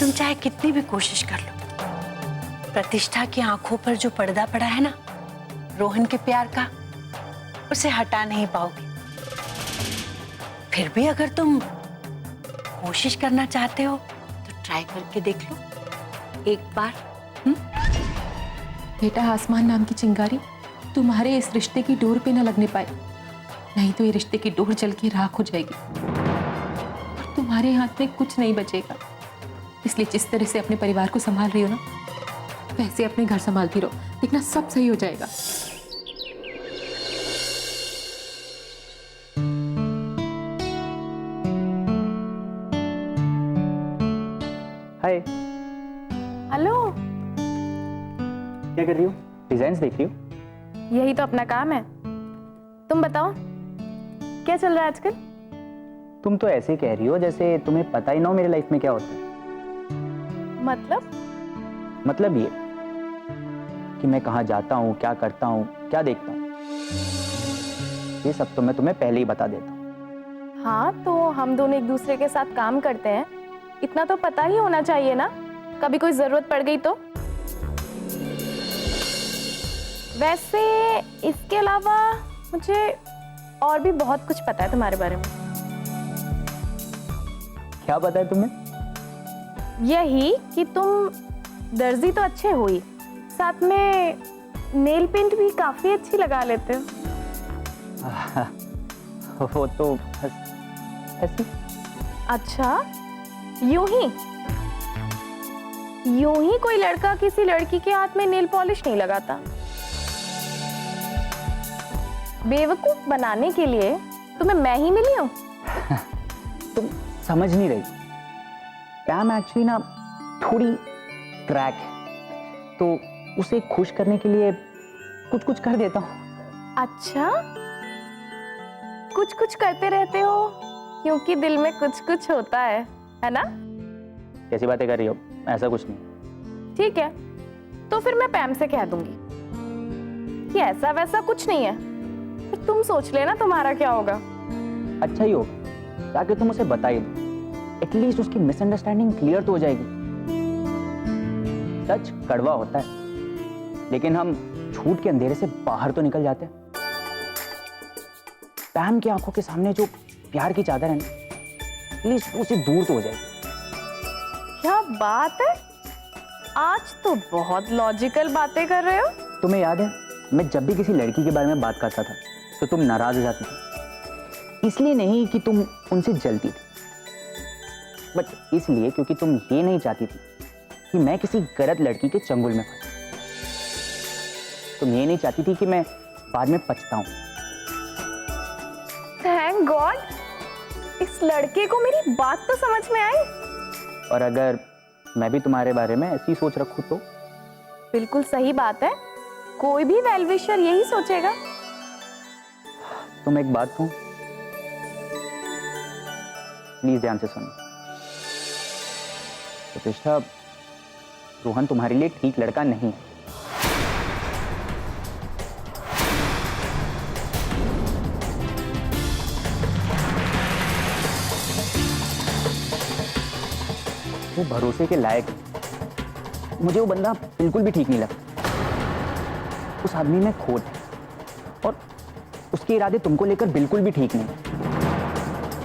तुम चाहे कितनी भी कोशिश कर लो, प्रतिष्ठा की आंखों पर जो पर्दा पड़ा है ना रोहन के प्यार का, उसे हटा नहीं पाओगे। फिर भी अगर तुम कोशिश करना चाहते हो तो ट्राई करके देख लो एक बार। बेटा, आसमान नाम की चिंगारी तुम्हारे इस रिश्ते की डोर पे न लगने पाए, नहीं तो ये रिश्ते की डोर जल के राख हो जाएगी और तुम्हारे हाथ में कुछ नहीं बचेगा। इसलिए जिस तरह से अपने परिवार को संभाल रही हो ना, वैसे अपने घर संभालती रहो, देखना सब सही हो जाएगा। हाय। हेलो। क्या कर रही हो? डिजाइन्स देख रही हो? यही तो अपना काम है। तुम बताओ क्या चल रहा है आजकल? तुम तो ऐसे कह रही हो जैसे तुम्हें पता ही ना हो मेरी लाइफ में क्या होता है। मतलब ये कि मैं कहाँ जाता हूँ, क्या करता हूँ, क्या देखता हूँ, ये सब तो मैं तुम्हें पहले ही बता देता हूँ। हाँ, तो हम दोनों एक दूसरे के साथ काम करते हैं, इतना तो पता ही होना चाहिए ना, कभी कोई जरूरत पड़ गई तो। वैसे इसके अलावा मुझे और भी बहुत कुछ पता है तुम्हारे बारे में। क्या पता है तुम्हें? यही कि तुम दर्जी तो अच्छे हो ही, साथ में नेल पेंट भी काफी अच्छी लगा लेते हो। वो तो ऐसी। अच्छा, यूं ही कोई लड़का किसी लड़की के हाथ में नेल पॉलिश नहीं लगाता। बेवकूफ बनाने के लिए तुम्हें मैं ही मिली हूं। तुम समझ नहीं रही। पैम एक्चुअली ना थोड़ी क्रैक है, तो उसे खुश करने के लिए कुछ कुछ कर देता हूँ। अच्छा, कुछ कुछ करते रहते हो क्योंकि दिल में कुछ कुछ होता है ना? कैसी बातें कर रही हो? ऐसा कुछ नहीं। ठीक है, तो फिर मैं पैम से कह दूंगी कि ऐसा वैसा कुछ नहीं है, फिर तुम सोच लेना तुम्हारा क्या होगा। अच्छा ही होगा ताकि तुम उसे बता ही दो, एटलीस्ट उसकी मिसअंडरस्टैंडिंग क्लियर तो हो जाएगी। सच कड़वा होता है, लेकिन हम झूठ के अंधेरे से बाहर तो निकल जाते हैं। पैम की आंखों के सामने जो प्यार की चादर है ना, एटलीस्ट उसे दूर तो हो जाएगी। क्या बात है, आज तो बहुत लॉजिकल बातें कर रहे हो। तुम्हें याद है मैं जब भी किसी लड़की के बारे में बात करता था तो तुम नाराज हो जाती थी, इसलिए नहीं कि तुम उनसे जलती थी, बट इसलिए क्योंकि तुम ये नहीं चाहती थी कि मैं किसी गलत लड़की के चंगुल में फंसूं। तुम ये नहीं चाहती थी कि मैं बाद में पछताऊं। थैंक गॉड, इस लड़के को मेरी बात तो समझ में आई। और अगर मैं भी तुम्हारे बारे में ऐसी सोच रखूं तो? बिल्कुल सही बात है, कोई भी वेल विशर यही सोचेगा। तुम एक बात कहूं, प्लीज ध्यान से सुनो। प्रतिष्ठा, रोहन तुम्हारे लिए ठीक लड़का नहीं है। वो भरोसे के लायक है। मुझे वो बंदा बिल्कुल भी ठीक नहीं लगता। उस आदमी में खोट है और उसके इरादे तुमको लेकर बिल्कुल भी ठीक नहीं।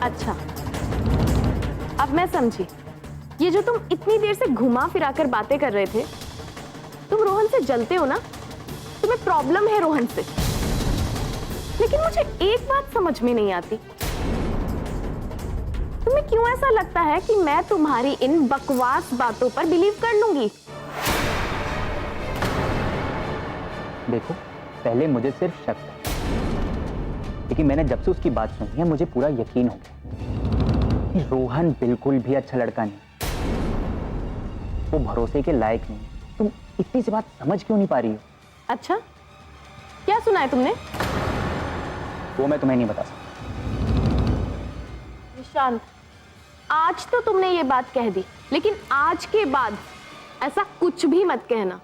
अच्छा, अब मैं समझी। ये जो तुम इतनी देर से घुमा फिरा कर बातें कर रहे थे, तुम रोहन से जलते हो ना, तुम्हें प्रॉब्लम है रोहन से। लेकिन मुझे एक बात समझ में नहीं आती, तुम्हें क्यों ऐसा लगता है कि मैं तुम्हारी इन बकवास बातों पर बिलीव कर लूंगी? देखो, पहले मुझे सिर्फ शक था, लेकिन मैंने जब से उसकी बात सुनी है मुझे पूरा यकीन हो गया कि रोहन बिल्कुल भी अच्छा लड़का नहीं, वो भरोसे के लायक नहीं। तुम इतनी सी बात समझ क्यों नहीं पा रही हो? अच्छा, क्या सुना है तुमने? वो मैं तुम्हें नहीं बता सकता। निशांत, आज तो तुमने ये बात कह दी, लेकिन आज के बाद ऐसा कुछ भी मत कहना।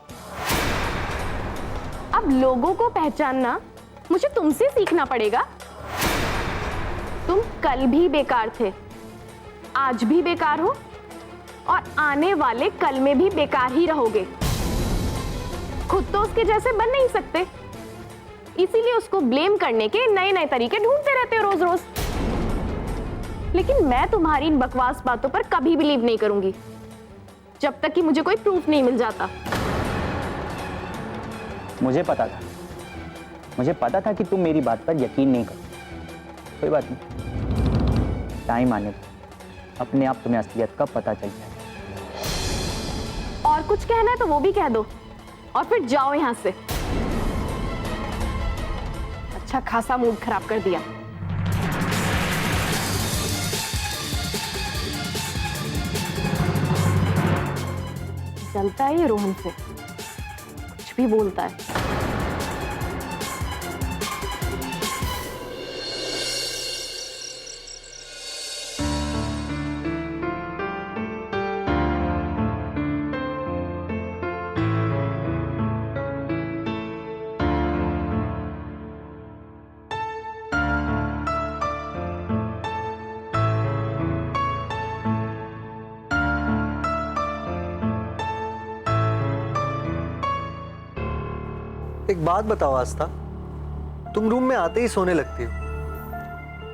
अब लोगों को पहचानना मुझे तुमसे सीखना पड़ेगा। तुम कल भी बेकार थे, आज भी बेकार हो और आने वाले कल में भी बेकार ही रहोगे। खुद तो उसके जैसे बन नहीं सकते, इसीलिए उसको ब्लेम करने के नए नए तरीके ढूंढते रहते हो रोज रोज। लेकिन मैं तुम्हारी इन बकवास बातों पर कभी बिलीव नहीं करूंगी जब तक कि मुझे कोई प्रूफ नहीं मिल जाता। मुझे पता था कि तुम मेरी बात पर यकीन नहीं करो। कोई बात नहीं, टाइम आने दो, अपने आप तुम्हें असलियत का पता चल जाएगा। और कुछ कहना है तो वो भी कह दो और फिर जाओ यहां से। अच्छा खासा मूड खराब कर दिया। जलता है ये रोहन से, कुछ भी बोलता है। एक बात बताओ आस्था, तुम रूम में आते ही सोने लगती हो।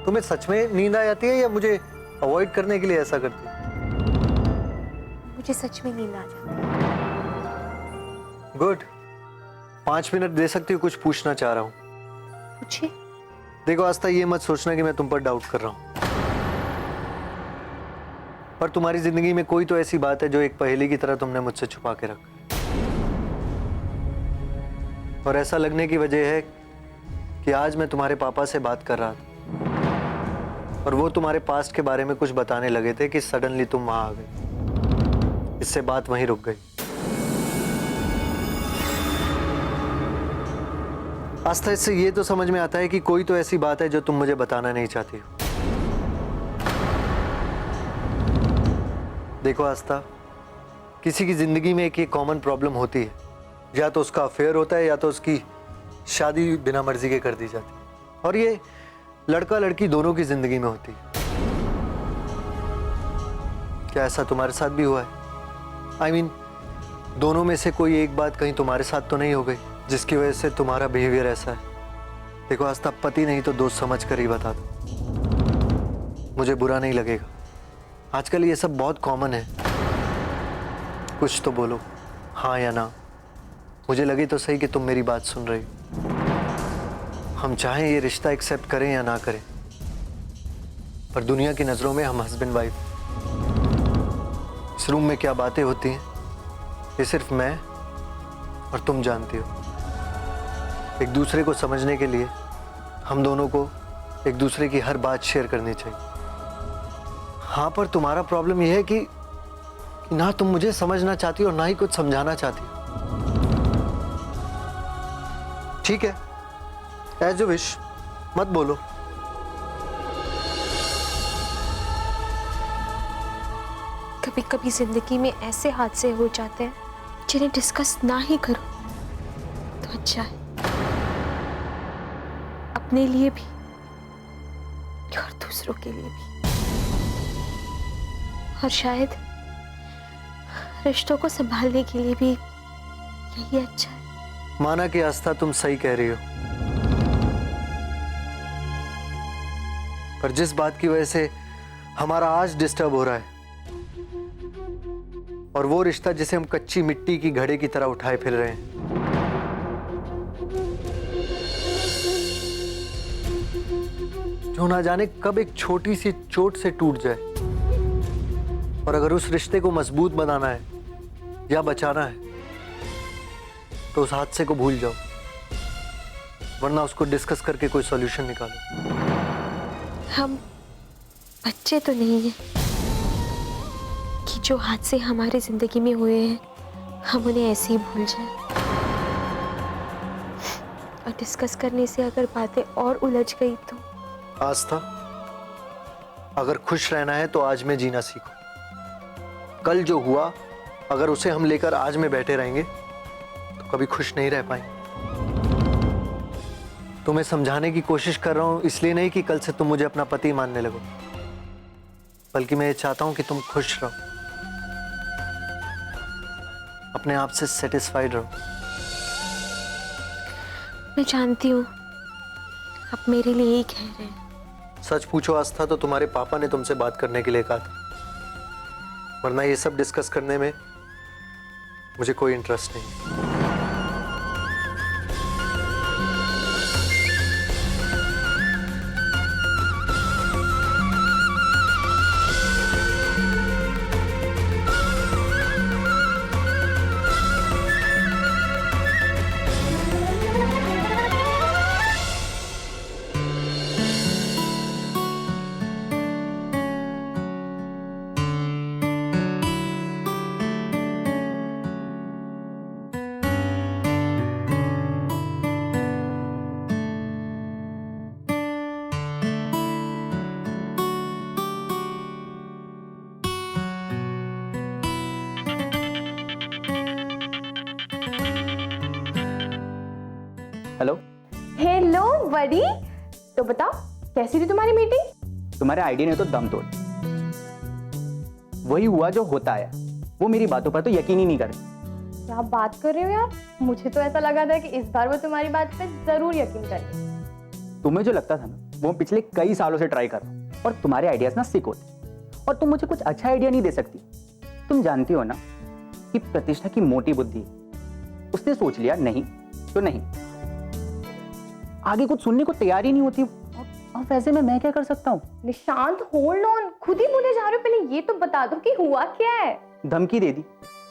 तुम्हें सच में नींद आ जाती है या मुझे अवॉइड करने के लिए ऐसा करती हो? मुझे सच में नींद आ जाती है। गुड, 5 मिनट दे सकती हो? कुछ पूछना चाह रहा हूँ। पूछिए। देखो आस्था, ये मत सोचना कि मैं तुम पर डाउट कर रहा हूँ, पर तुम्हारी जिंदगी में कोई तो ऐसी बात है जो एक पहेली की तरह तुमने मुझसे छुपा के रखा है। और ऐसा लगने की वजह है कि आज मैं तुम्हारे पापा से बात कर रहा था और वो तुम्हारे पास्ट के बारे में कुछ बताने लगे थे कि सडनली तुम वहां आ गए। इससे बात वहीं रुक गई। आस्था, इससे ये तो समझ में आता है कि कोई तो ऐसी बात है जो तुम मुझे बताना नहीं चाहती हो। देखो आस्था, किसी की जिंदगी में एक ये कॉमन प्रॉब्लम होती है, या तो उसका अफेयर होता है या तो उसकी शादी बिना मर्जी के कर दी जाती है, और ये लड़का लड़की दोनों की जिंदगी में होती है। क्या ऐसा तुम्हारे साथ भी हुआ है? I mean, दोनों में से कोई एक बात कहीं तुम्हारे साथ तो नहीं हो गई जिसकी वजह से तुम्हारा बिहेवियर ऐसा है? देखो आस्था, पति नहीं तो दोस्त समझ कर ही बता दो, मुझे बुरा नहीं लगेगा। आजकल ये सब बहुत कॉमन है। कुछ तो बोलो, हाँ या ना। मुझे लगे तो सही कि तुम मेरी बात सुन रही हो। हम चाहें ये रिश्ता एक्सेप्ट करें या ना करें, पर दुनिया की नजरों में हम हस्बैंड वाइफ। इस रूम में क्या बातें होती हैं ये सिर्फ मैं और तुम जानती हो। एक दूसरे को समझने के लिए हम दोनों को एक दूसरे की हर बात शेयर करनी चाहिए। हाँ, पर तुम्हारा प्रॉब्लम यह है कि ना तुम मुझे समझना चाहती हो और ना ही कुछ समझाना चाहती हो। ठीक है, एज यू विश, मत बोलो। कभी कभी जिंदगी में ऐसे हादसे हो जाते हैं जिन्हें डिस्कस ना ही करो तो अच्छा है, अपने लिए भी और दूसरों के लिए भी। और शायद रिश्तों को संभालने के लिए भी यही अच्छा है। माना कि आस्था तुम सही कह रही हो, पर जिस बात की वजह से हमारा आज डिस्टर्ब हो रहा है, और वो रिश्ता जिसे हम कच्ची मिट्टी की घड़े की तरह उठाए फिर रहे हैं, जो ना जाने कब एक छोटी सी चोट से टूट जाए। और अगर उस रिश्ते को मजबूत बनाना है या बचाना है तो उस हादसे को भूल जाओ, वरना उसको डिस्कस करके कोई सॉल्यूशन निकालो। हम बच्चे तो नहीं हैं कि जो हादसे हमारी जिंदगी में हुए हैं हम उन्हें ऐसे ही भूल जाएं। और डिस्कस करने से अगर बातें और उलझ गई तो आस्था, अगर खुश रहना है तो आज में जीना सीखो। कल जो हुआ अगर उसे हम लेकर आज में बैठे रहेंगे तो कभी खुश नहीं रह पाएंगे। तुम्हें समझाने की कोशिश कर रहा हूं, इसलिए नहीं कि कल से तुम मुझे अपना पति मानने लगो, बल्कि मैं ये चाहता हूं कि तुम खुश रहो। अपने आप से सेटिस्फाइड रहो। मैं जानती हूँ आप मेरे लिए ही कह रहे हैं। सच पूछो आस्था, तो तुम्हारे पापा ने तुमसे बात करने के लिए कहा था, वरना ये सब डिस्कस करने में मुझे कोई इंटरेस्ट नहीं। हेलो। हेलो बड़ी, तो बताओ कैसी थी तुम्हारी मीटिंग? तुम्हारे आइडिया ने तो दम तोड़। वही हुआ जो होता है। वो मेरी बातों पर तो यकीन ही नहीं कर रही। क्या बात कर रहे हो यार, मुझे तो ऐसा लगा था कि इस बार वो तुम्हारी बात पे जरूर यकीन करेंगे। तुम्हें जो लगता था ना, वो पिछले कई सालों से ट्राई कर रहा हूं, और तुम्हारे आइडियाज ना सिक होते, और तुम मुझे कुछ अच्छा आइडिया नहीं दे सकती। तुम जानती हो ना कि प्रतिष्ठा की मोटी बुद्धि, उसने सोच लिया नहीं तो नहीं, आगे कुछ सुनने को तैयार ही नहीं होती। अब वैसे में मैं क्या कर सकता हूँ? निशांत होल्ड ऑन, खुद ही बोले जा रहे हो, पहले ये तो बता दो कि हुआ क्या है। धमकी दे दी,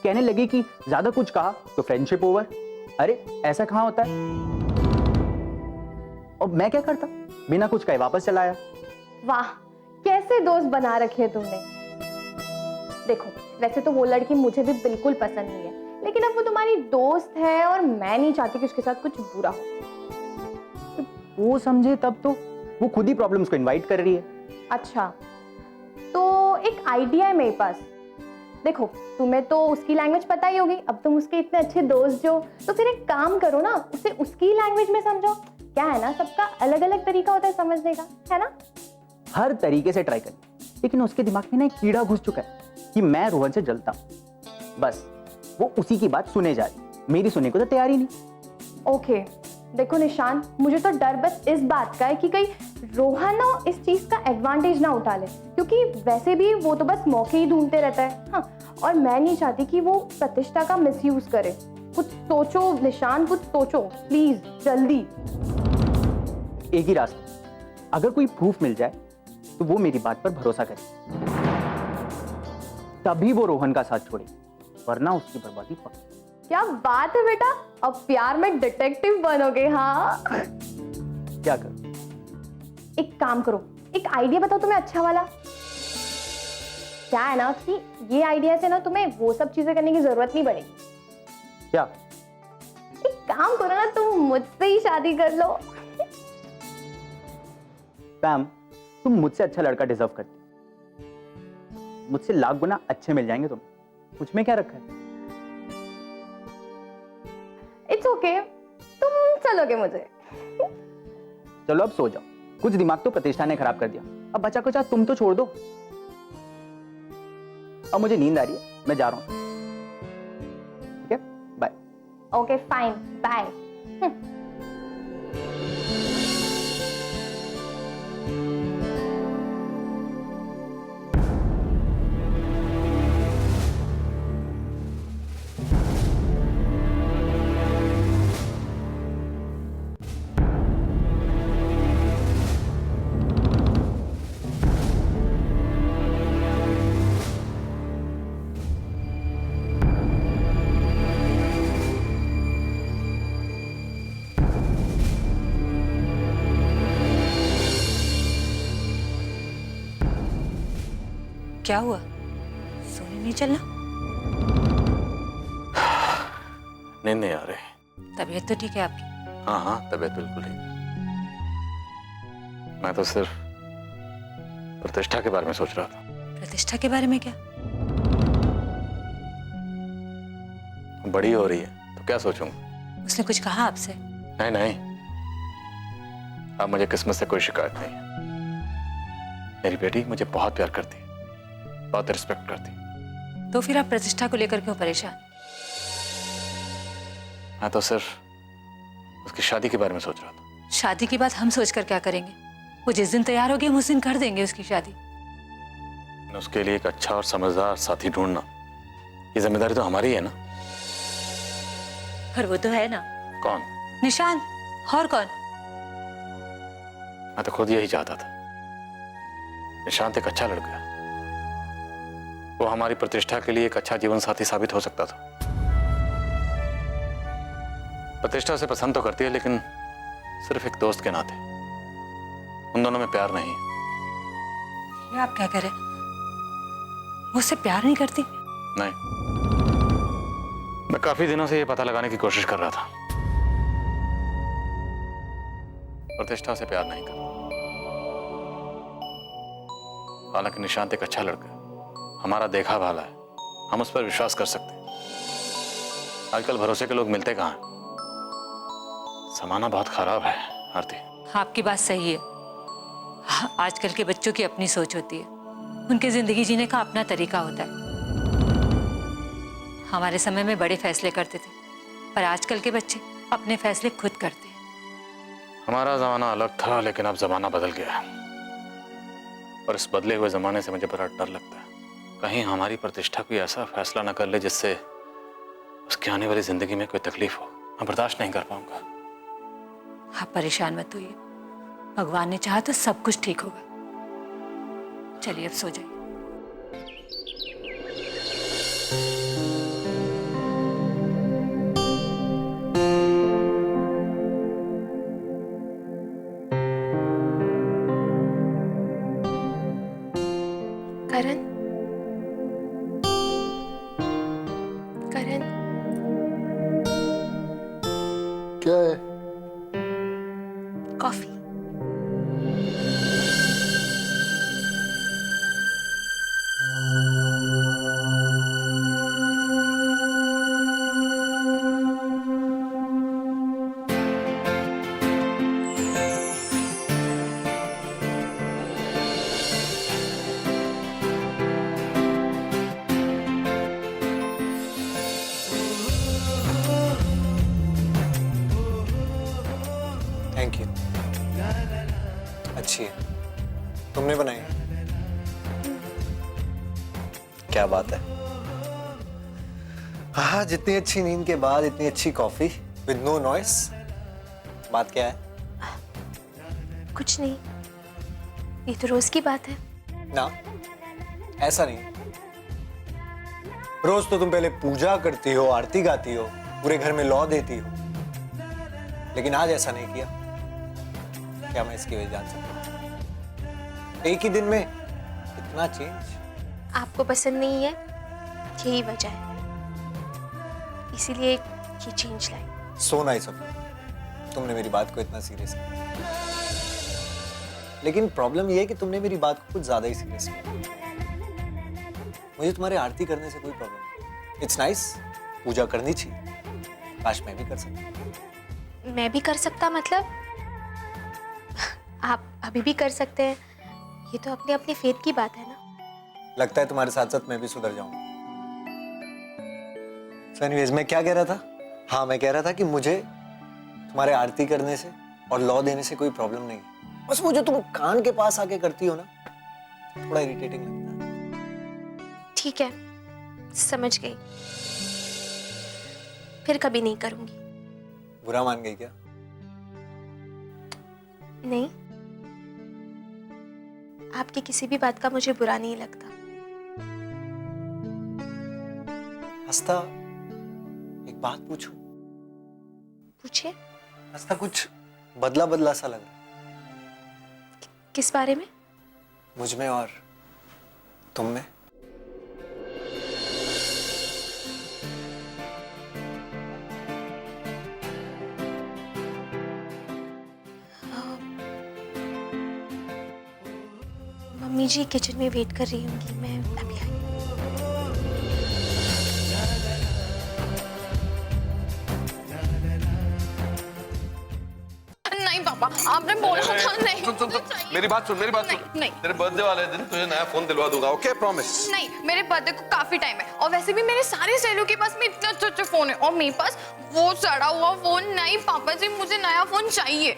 कहने लगी कि ज्यादा कुछ कहा तो फ्रेंडशिप ओवर। अरे ऐसा कहाँ होता है? और मैं क्या करता, बिना कुछ कहे वापस चला आया। वाह, कैसे दोस्त बना रखे हैं तुमने। देखो वैसे तो वो लड़की मुझे भी बिल्कुल पसंद नहीं है, लेकिन अब वो तुम्हारी दोस्त है और मैं नहीं चाहती कि उसके साथ कुछ बुरा हो। वो समझे तब तो, वो खुद ही प्रॉब्लम्स को इनवाइट कर रही है। अच्छा, तो एक आइडिया है मेरे पास। देखो तुम्हें तो उसकी लैंग्वेज पता ही होगी, अब तुम उसके इतने अच्छे दोस्त जो, तो फिर एक काम करो ना, उसे उसकी लैंग्वेज में समझो। क्या है ना, सबका अलग अलग तरीका होता है समझने का, है ना? हर तरीके से ट्राई करी, लेकिन उसके दिमाग में ना एक कीड़ा घुस चुका है कि मैं रोहन से जलता हूं। बस वो उसी की बात सुने जा रही, मेरी सुनने को तो तैयार ही नहीं। ओके, देखो निशान, मुझे तो डर बस इस बात का है कि कहीं रोहन ना इस चीज का एडवांटेज ना उठा ले, क्योंकि वैसे भी वो तो बस मौके ही ढूंढते रहता है। हाँ, और मैं नहीं चाहती कि वो प्रतिष्ठा का मिसयूज करे। कुछ सोचो निशान, कुछ सोचो प्लीज, जल्दी। एक ही रास्ता, अगर कोई प्रूफ मिल जाए तो वो मेरी बात पर भरोसा करे, तभी वो रोहन का साथ छोड़े, वरना उसकी बर्बादी पक्की। क्या बात है बेटा, अब प्यार में डिटेक्टिव बनोगे। हाँ, क्या करूं? एक काम करो, एक आइडिया बताओ तुम्हें अच्छा वाला। क्या है ना कि ये आइडिया से ना तुम्हें वो सब चीजें करने की जरूरत नहीं पड़ेगी। क्या? एक काम करो ना, तुम मुझसे ही शादी कर लो। पैम, तुम मुझसे अच्छा लड़का डिजर्व करती, मुझसे लाख गुना अच्छे मिल जाएंगे तुम्हें, मुझ में क्या रखा है? इट्स ओके, तुम चलोगे मुझे। चलो अब सो जाओ, कुछ दिमाग तो प्रतिष्ठा ने खराब कर दिया, अब बचा कुचा तुम तो छोड़ दो। अब मुझे नींद आ रही है, मैं जा रहा हूं। ठीक है, बाय। Okay fine, bye. क्या हुआ, सोने नहीं चलना? नींद नहीं आ रही। तबीयत तो ठीक है आपकी? हाँ हाँ, तबीयत बिल्कुल ठीक। मैं तो सिर्फ प्रतिष्ठा के बारे में सोच रहा था। प्रतिष्ठा के बारे में? क्या? बड़ी हो रही है तो क्या सोचूंगा। उसने कुछ कहा आपसे? नहीं नहीं, अब मुझे किस्मत से कोई शिकायत नहीं है। मेरी बेटी मुझे बहुत प्यार करती है, बहुत रिस्पेक्ट करती है। तो फिर आप प्रतिष्ठा को लेकर क्यों परेशान? मैं तो सिर्फ उसकी शादी के बारे में सोच रहा था। शादी की बात हम सोचकर क्या करेंगे? वो जिस दिन तैयार होगी हम उस दिन कर देंगे उसकी शादी। उसके लिए एक अच्छा और समझदार साथी ढूंढना, ये जिम्मेदारी तो हमारी है ना। पर वो तो है ना। कौन? निशांत। और कौन? मैं तो खुद यही चाहता था। निशांत एक अच्छा लड़का है, वो हमारी प्रतिष्ठा के लिए एक अच्छा जीवन साथी साबित हो सकता था। प्रतिष्ठा से पसंद तो करती है, लेकिन सिर्फ एक दोस्त के नाते। उन दोनों में प्यार नहीं। ये आप क्या कह रहे? वो उससे प्यार नहीं करती? नहीं, मैं काफी दिनों से ये पता लगाने की कोशिश कर रहा था। प्रतिष्ठा से प्यार नहीं करता। हालांकि निशांत एक अच्छा लड़का है, हमारा देखा भाला है, हम उस पर विश्वास कर सकते हैं। आजकल भरोसे के लोग मिलते कहाँ हैं? जमाना बहुत खराब है आरती। आपकी बात सही है। आजकल के बच्चों की अपनी सोच होती है, उनकी जिंदगी जीने का अपना तरीका होता है। हमारे समय में बड़े फैसले करते थे, पर आजकल के बच्चे अपने फैसले खुद करते हैं। हमारा जमाना अलग था, लेकिन अब जमाना बदल गया है, और इस बदले हुए जमाने से मुझे बड़ा डर लगता है। कहीं हमारी प्रतिष्ठा कोई ऐसा फैसला न कर ले जिससे उसकी आने वाली जिंदगी में कोई तकलीफ हो। मैं बर्दाश्त नहीं कर पाऊंगा। आप परेशान मत होइए, भगवान ने चाहा तो सब कुछ ठीक होगा। चलिए अब सो जाइए। करण, करण, क्या है? कॉफी। थैंक यू, अच्छी है। तुमने बनाई? क्या बात है। हाँ, जितनी अच्छी नींद के बाद इतनी अच्छी कॉफी विद नो नॉइस। बात क्या है? कुछ नहीं, ये तो रोज की बात है ना, ऐसा नहीं। रोज तो तुम पहले पूजा करती हो, आरती गाती हो, पूरे घर में लौ देती हो, लेकिन आज ऐसा नहीं किया। क्या मैं इसकी वजह जान सकता हूँ? एक ही दिन में इतना चेंज? आपको पसंद नहीं है, यही वजह है, इसीलिए ये change lie. So nice of you, तुमने मेरी बात को इतना सीरियस लिया। लेकिन प्रॉब्लम ये है कि तुमने मेरी बात को कुछ ज्यादा ही सीरियस लिया। मुझे तुम्हारी आरती करने से कोई प्रॉब्लम नहीं। इट्स नाइस, पूजा करनी चाहिए। काश मैं भी कर सकता। मैं भी कर सकता मतलब? आप अभी भी कर सकते हैं, ये तो अपने अपने फेथ की बात है ना। लगता है तुम्हारे साथ साथ मैं भी सुधर जाऊंगा। So anyways, मैं क्या कह रहा था? हाँ, मैं कह रहा था कि मुझे तुम्हारे आरती करने से और लौ देने से कोई प्रॉब्लम नहीं है। बस वो जो तुम कान के पास आके करती हो ना, थोड़ा इरिटेटिंग लगता है। ठीक है, समझ गई, फिर कभी नहीं करूंगी। बुरा मान गई क्या? नहीं, आपकी किसी भी बात का मुझे बुरा नहीं लगता। हंसता, एक बात पूछूं? पूछिए। हंसता कुछ बदला बदला सा लग रहा है। किस बारे में? मुझ में और तुम में। मम्मी जी किचन में वेट कर रही होंगी, मैं अभी आई। नहीं पापा, आपने बोला था नहीं। सुन, मेरी बात सुन। नहीं। तेरे बर्थडे वाले दिन तुझे नया फोन दिलवा दूंगा, ओके? प्रॉमिस। नहीं, मेरे बर्थडे को काफी टाइम है और वैसे भी मेरे सारे सहेलियों के पास में इतने अच्छे फोन है और मेरे पास वो सड़ा हुआ फोन नहीं। पापा जी मुझे नया फोन चाहिए।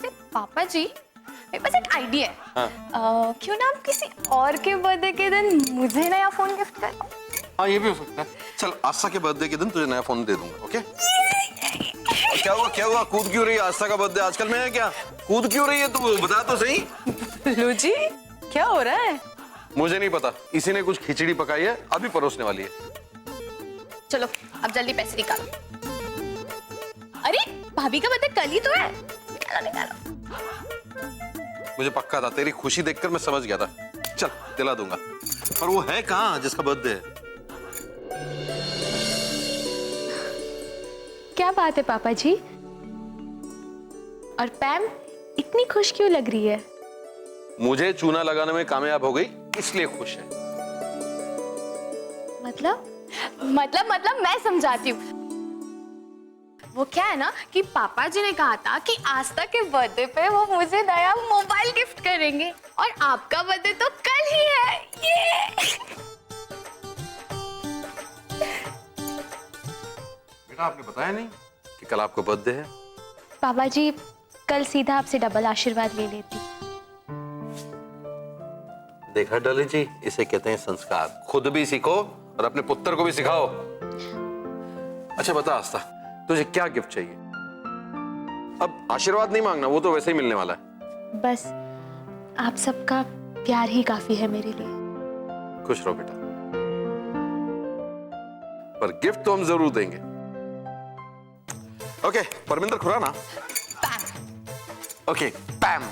पापा जी मेरे पास एक आइडिया है। हाँ। क्यों ना आप किसी और के बर्थडे के दिन मुझे नया फोन गिफ्ट करें? हाँ, ये भी हो सकता है। चल, आस्था के बर्थडे के दिन तुझे नया फोन दे दूंगा, ओके? क्या हुआ? कूद क्यों रही है? आस्था का बर्थडे आजकल में है क्या? कूद क्यों रही है तू? बता तो सही। लो जी, क्या हो रहा है? मुझे नहीं पता, इसी ने कुछ खिचड़ी पकाई है, अभी परोसने वाली है। चलो अब जल्दी पैसे निकालो। अरे भाभी का बर्थडे कल ही तो है। निकालो। मुझे पक्का था, तेरी खुशी देखकर मैं समझ गया था। चल, दिला दूंगा। पर वो है कहाँ जिसका बर्थडे है? क्या बात है पापा जी? और पैम इतनी खुश क्यों लग रही है? मुझे चूना लगाने में कामयाब हो गई, इसलिए खुश है। मतलब मैं समझाती हूँ। वो क्या है ना कि पापा जी ने कहा था कि आस्था के बर्थडे पे वो मुझे नया मोबाइल गिफ्ट करेंगे और आपका बर्थडे तो कल ही है। ये बेटा, आपने बताया नहीं कि कल आपका बर्थडे है? पापा जी कल सीधा आपसे डबल आशीर्वाद ले लेती। देखा डॉली जी, इसे कहते हैं संस्कार। खुद भी सीखो और अपने पुत्र को भी सिखाओ। अच्छा बता आस्था, तुझे क्या गिफ्ट चाहिए? अब आशीर्वाद नहीं मांगना, वो तो वैसे ही मिलने वाला है। बस आप सबका प्यार ही काफी है मेरे लिए। खुश रहो बेटा, पर गिफ्ट तो हम जरूर देंगे। Okay, Parminder Khurana. Okay, Pam,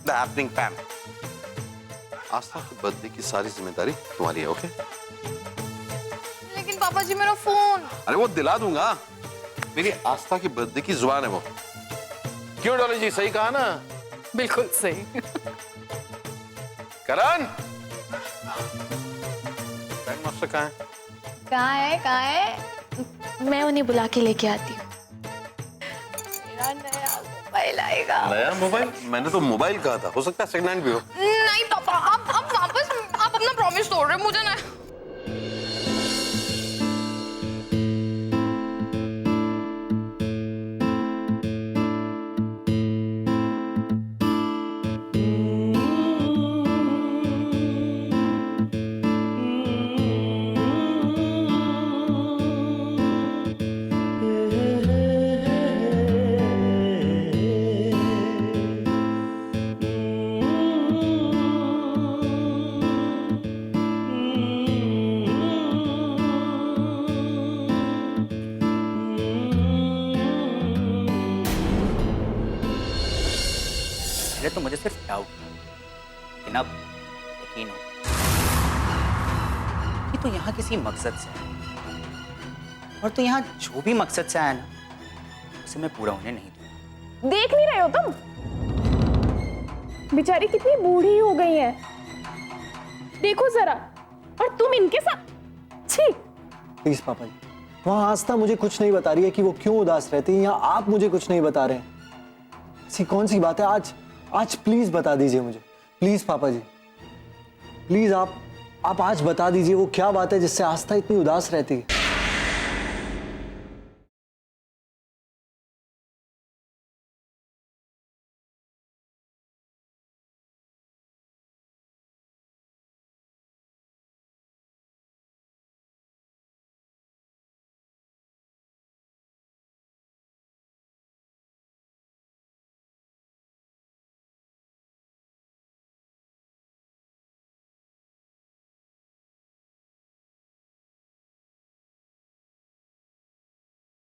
the happening Pam. Aastha के बर्थडे की सारी जिम्मेदारी तुम्हारी है, ओके? लेकिन पापा जी मेरा फोन। अरे वो दिला दूंगा, मेरी आस्था की बर्थडे की जुबान है वो। क्यों डॉली जी, सही कहा ना? बिल्कुल सही। करण, पैम मास्टर कहाँ है? कहाँ है? मैं उन्हें बुला के लेके आती हूँ। मेरा नया मोबाइल आएगा। नया मोबाइल? मैंने तो मोबाइल कहा था, हो सकता है सेकंड हैंड भी हो। नहीं पापा, आप वापस आप अपना प्रॉमिस तोड़ रहे हैं। मुझे ना तो मुझे सिर्फ डाउट, लेकिन अब यकीन हो कि तू यहाँ किसी मकसद से है, और तू यहाँ जो भी मकसद से आया ना, उसे मैं पूरा होने नहीं दूंगा। देख नहीं रहे हो तुम? बेचारी कितनी बूढ़ी हो गई है, देखो जरा। और तुम इनके साथ। छी। प्लीज पापा जी, वहाँ आस्था मुझे कुछ नहीं बता रही है कि वो क्यों उदास रहती है। यहाँ आप मुझे कुछ नहीं बता रहे हैं। ऐसी कौन सी बात है? आज प्लीज बता दीजिए मुझे। प्लीज पापा जी, प्लीज आप आज बता दीजिए वो क्या बात है जिससे आस्था इतनी उदास रहती है।